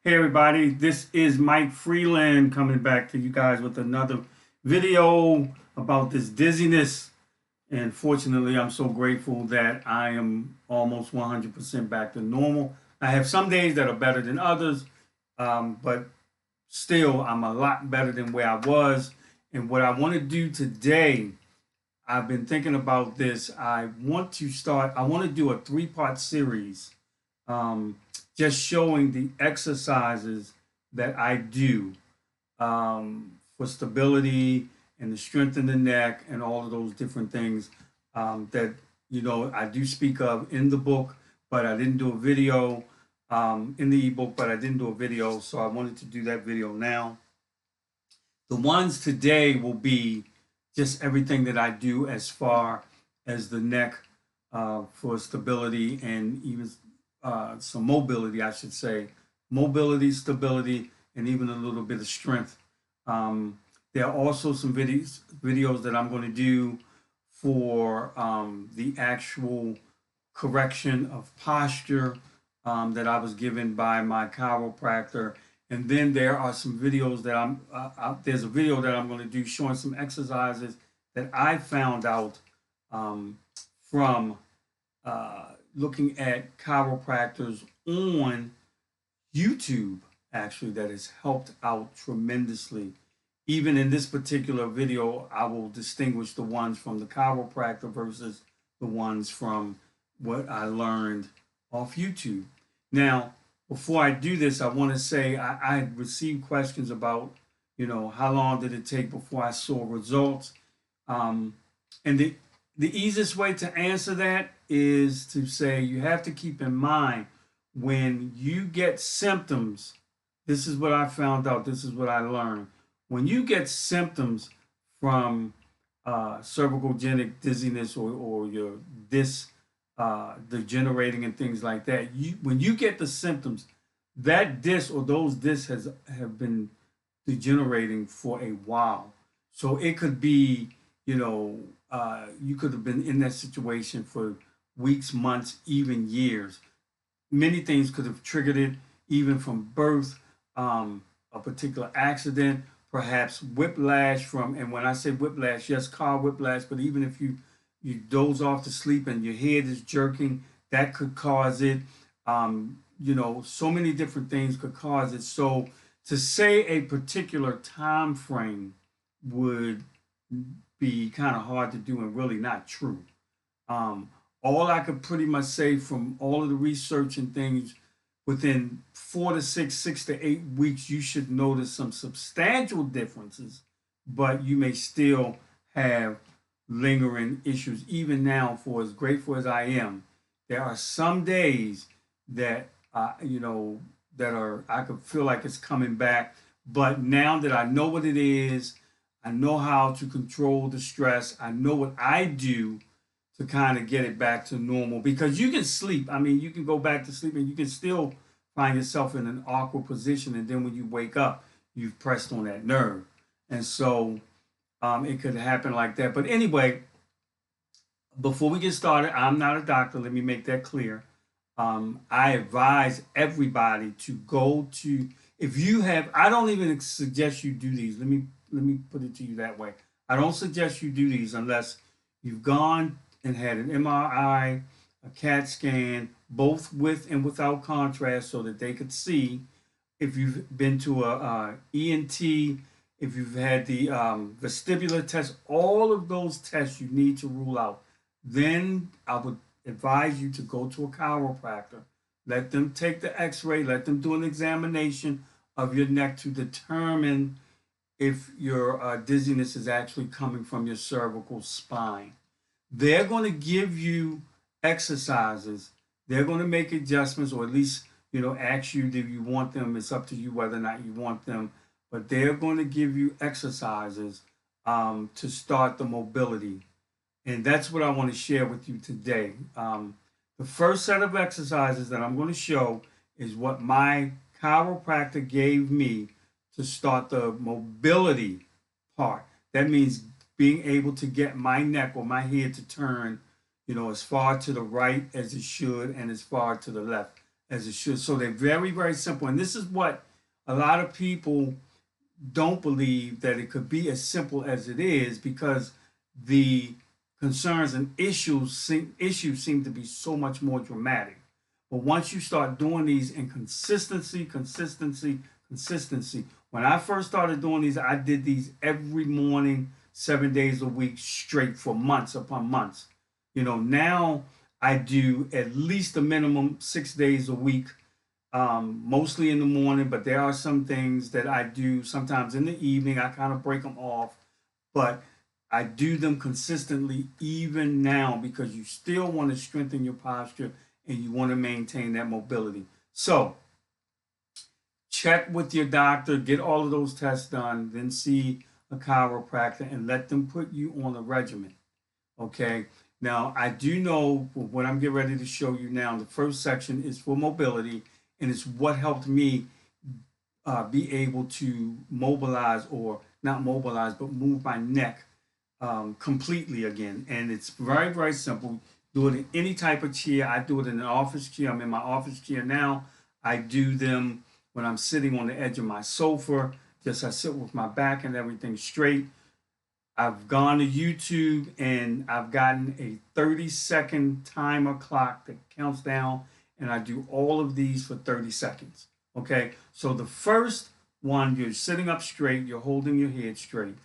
Hey everybody, this is Mike Freeland coming back to you guys with another video about this dizziness. And fortunately, I'm so grateful that I am almost 100% back to normal. I have some days that are better than others, but still, I'm a lot better than where I was. And what I want to do today, I've been thinking about this. I want to do a three-part series, um, just showing the exercises that I do for stability and the strength in the neck and all of those different things that I do speak of in the book, but I didn't do a video in the ebook, but I didn't do a video, so I wanted to do that video now. The ones today will be just everything that I do as far as the neck for stability and even some mobility, I should say. Mobility, stability, and even a little bit of strength. There are also some videos that I'm going to do for the actual correction of posture that I was given by my chiropractor. And then there are some videos that there's a video that I'm going to do showing some exercises that I found out from looking at chiropractors on YouTube, actually, that has helped out tremendously. Even in this particular video, I will distinguish the ones from the chiropractor versus the ones from what I learned off YouTube. Now, before I do this, I want to say I received questions about, how long did it take before I saw results? And the easiest way to answer that is to say you have to keep in mind when you get symptoms. This is what I found out. This is what I learned. When you get symptoms from cervicogenic dizziness or your disc degenerating and things like that, when you get the symptoms, that disc or those discs have been degenerating for a while. So it could be, you could have been in that situation for weeks, months, even years. Many things could have triggered it, even from birth, a particular accident, perhaps whiplash from, and when I say whiplash, yes, car whiplash, but even if you doze off to sleep and your head is jerking, that could cause it. So many different things could cause it. So to say a particular time frame would be kind of hard to do and really not true. All I could pretty much say from all of the research and things, within 4 to 6 to 8 weeks, you should notice some substantial differences, but you may still have lingering issues. Even now, for as grateful as I am, there are some days that, I could feel like it's coming back. But now that I know what it is, I know how to control the stress, I know what I do to kind of get it back to normal, because you can sleep. I mean, you can go back to sleep and you can still find yourself in an awkward position. And then when you wake up, you've pressed on that nerve. And so it could happen like that. But anyway, before we get started, I'm not a doctor. Let me make that clear. I advise everybody to go to, if you have, I don't even suggest you do these. Let me put it to you that way. I don't suggest you do these unless you've gone and had an MRI, a CAT scan, both with and without contrast, so that they could see. If you've been to a ENT, if you've had the vestibular test, all of those tests you need to rule out. Then I would advise you to go to a chiropractor. Let them take the x-ray, let them do an examination of your neck to determine if your dizziness is actually coming from your cervical spine. They're going to give you exercises. They're going to make adjustments, or at least, ask you, do you want them? It's up to you whether or not you want them. But they're going to give you exercises to start the mobility. And that's what I want to share with you today. The first set of exercises that I'm going to show is what my chiropractor gave me to start the mobility part. That means being able to get my neck or my head to turn, as far to the right as it should and as far to the left. as it should. So they're very, very simple. And this is what a lot of people don't believe, that it could be as simple as it is, because the concerns and issues seem to be so much more dramatic. But once you start doing these in consistency. When I first started doing these, I did these every morning, 7 days a week, straight for months upon months. Now I do at least a minimum 6 days a week, mostly in the morning, but there are some things that I do sometimes in the evening. I kind of break them off, but I do them consistently even now, because you still want to strengthen your posture and you want to maintain that mobility. So check with your doctor, get all of those tests done, then see a chiropractor and let them put you on a regimen. Okay. Now, I do know what I'm getting ready to show you now. The first section is for mobility, and it's what helped me be able to mobilize, or not mobilize, but move my neck completely again. And it's very, very simple. Do it in any type of chair. I do it in an office chair. I'm in my office chair now. I do them when I'm sitting on the edge of my sofa. Just I sit with my back and everything straight. I've gone to YouTube and I've gotten a 30-second timer clock that counts down, and I do all of these for 30 seconds. Okay, so the first one, you're sitting up straight, you're holding your head straight.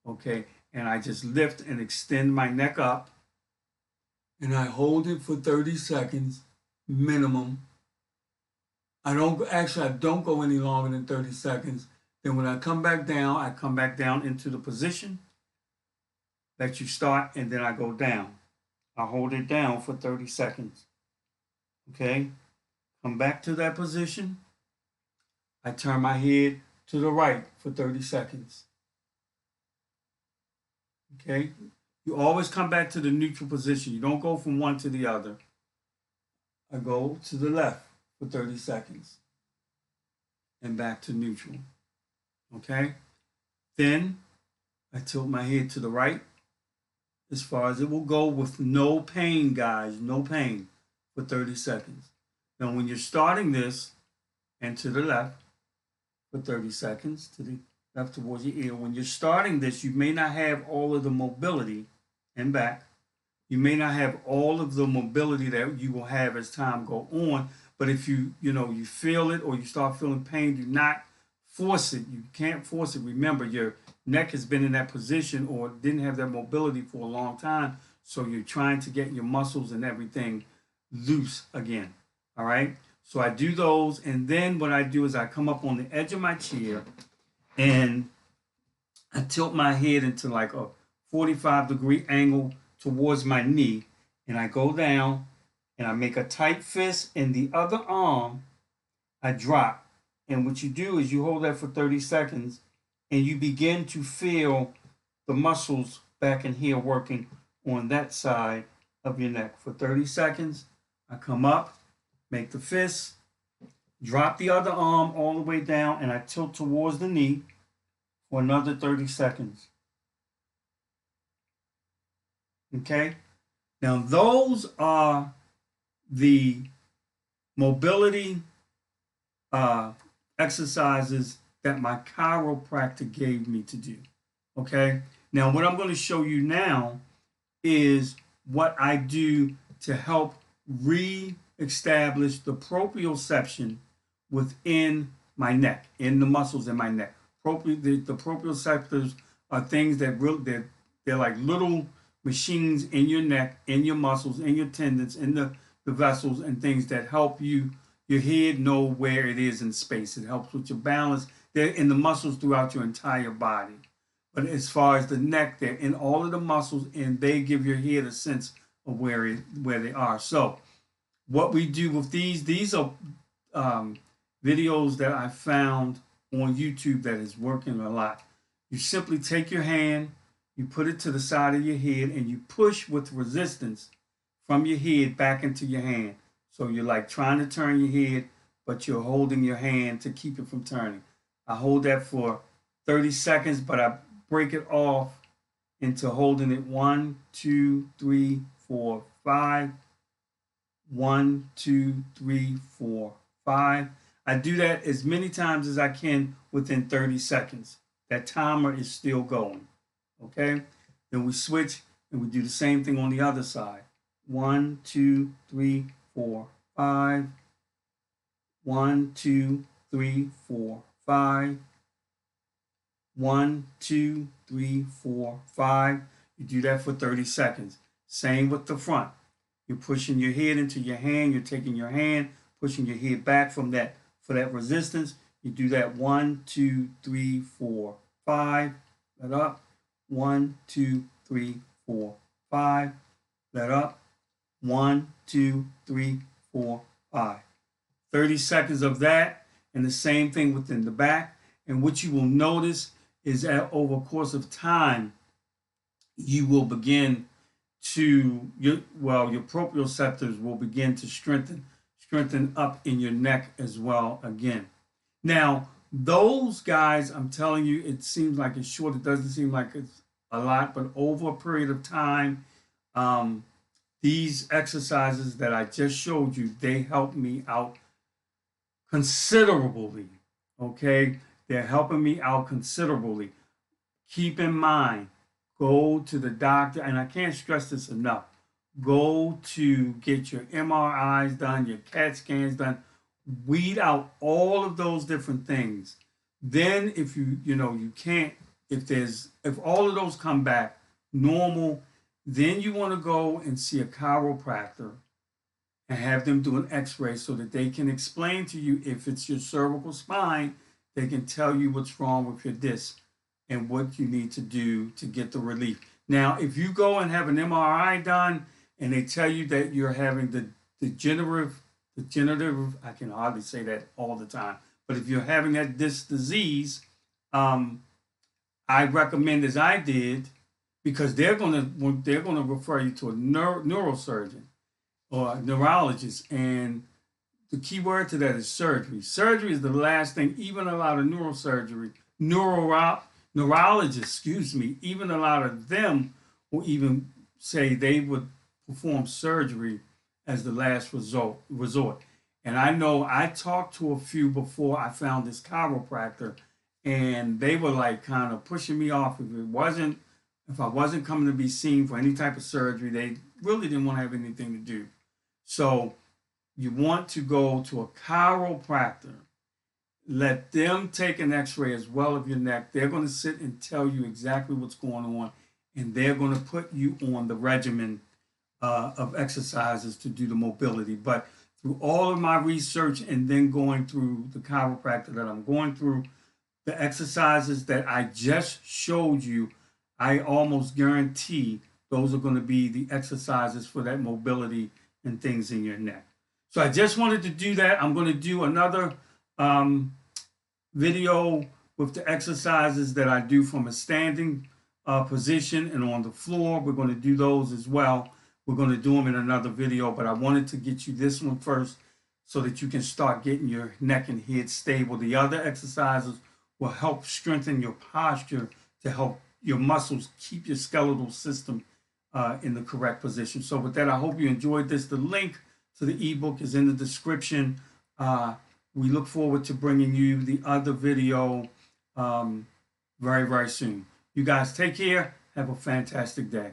Okay, and I just lift and extend my neck up, and I hold it for 30 seconds minimum. I don't go any longer than 30 seconds. Then when I come back down into the position that you start, and then I go down. I hold it down for 30 seconds. Okay? Come back to that position. I turn my head to the right for 30 seconds. Okay? You always come back to the neutral position. You don't go from one to the other. I go to the left for 30 seconds and back to neutral. Okay? Then I tilt my head to the right as far as it will go, with no pain, guys, no pain, for 30 seconds. Now, when you're starting this, and to the left for 30 seconds, to the left towards your ear, when you're starting this, you may not have all of the mobility, and back. You may not have all of the mobility that you will have as time go on, but if you feel it, or you start feeling pain, do not force it. You can't force it. Remember, your neck has been in that position or didn't have that mobility for a long time, so you're trying to get your muscles and everything loose again. All right, so I do those, and then what I do is I come up on the edge of my chair and I tilt my head into like a 45-degree angle towards my knee, and I go down and I make a tight fist, and the other arm I drop. And what you do is you hold that for 30 seconds, and you begin to feel the muscles back in here working on that side of your neck for 30 seconds. I come up, make the fist, drop the other arm all the way down, and I tilt towards the knee for another 30 seconds. Okay? Now, those are the mobility exercises that my chiropractor gave me to do. Okay? Now, what I'm going to show you now is what I do to help re-establish the proprioception within my neck, in the muscles in my neck. The proprioceptors are things that they're like little machines in your neck, in your muscles, in your tendons, in the vessels, and things that help your head know where it is in space. It helps with your balance. They're in the muscles throughout your entire body. But as far as the neck, they're in all of the muscles, and they give your head a sense of where they are. So what we do with these are videos that I found on YouTube that is working a lot. You simply take your hand, you put it to the side of your head, and you push with resistance from your head back into your hand. So you're like trying to turn your head, but you're holding your hand to keep it from turning. I hold that for 30 seconds, but I break it off into holding it 1, 2, 3, 4, 5, 1, 2, 3, 4, 5. I do that as many times as I can within 30 seconds. That timer is still going. Okay? Then we switch and we do the same thing on the other side. 1, 2, 3, 4, 5. 1, 2, 3, 4, 5. 1, 2, 3, 4, 5. You do that for 30 seconds. Same with the front. You're pushing your head into your hand. You're taking your hand, pushing your head back from that for that resistance. You do that 1, 2, 3, 4, 5. Let up. 1, 2, 3, 4, 5. Let up. 1, 2, 3, 4, 5. 30 seconds of that, and the same thing within the back. And what you will notice is that over the course of time, you will begin to your proprioceptors will begin to strengthen up in your neck as well again. Now, those guys, I'm telling you, it seems like it's short. It doesn't seem like it's a lot, but over a period of time, these exercises that I just showed you, they help me out considerably. Okay, they're helping me out considerably. Keep in mind, go to the doctor, and I can't stress this enough. Go to get your MRIs done, your CAT scans done. Weed out all of those different things. Then, if you can't, if all of those come back normal, then you want to go and see a chiropractor and have them do an x-ray so that they can explain to you if it's your cervical spine. They can tell you what's wrong with your disc and what you need to do to get the relief. Now, if you go and have an MRI done and they tell you that you're having the degenerative, I can hardly say that all the time, but if you're having that disc disease, I recommend, as I did, because they're gonna refer you to a neurosurgeon or a neurologist, and the key word to that is surgery. Surgery is the last thing. Even a lot of neurologists, even a lot of them will even say they would perform surgery as the last resort. And I know I talked to a few before I found this chiropractor, and they were like kind of pushing me off. If I wasn't coming to be seen for any type of surgery, they really didn't want to have anything to do. So you want to go to a chiropractor. Let them take an x-ray as well of your neck. They're going to sit and tell you exactly what's going on, and they're going to put you on the regimen of exercises to do the mobility. But through all of my research and then going through the chiropractor that I'm going through, the exercises that I just showed you, I almost guarantee those are going to be the exercises for that mobility and things in your neck. So I just wanted to do that. I'm going to do another video with the exercises that I do from a standing position and on the floor. We're going to do those as well. We're going to do them in another video, but I wanted to get you this one first so that you can start getting your neck and head stable. The other exercises will help strengthen your posture to help your muscles keep your skeletal system in the correct position. So with that, I hope you enjoyed this. The link to the ebook is in the description. We look forward to bringing you the other video very, very soon. You guys take care. Have a fantastic day.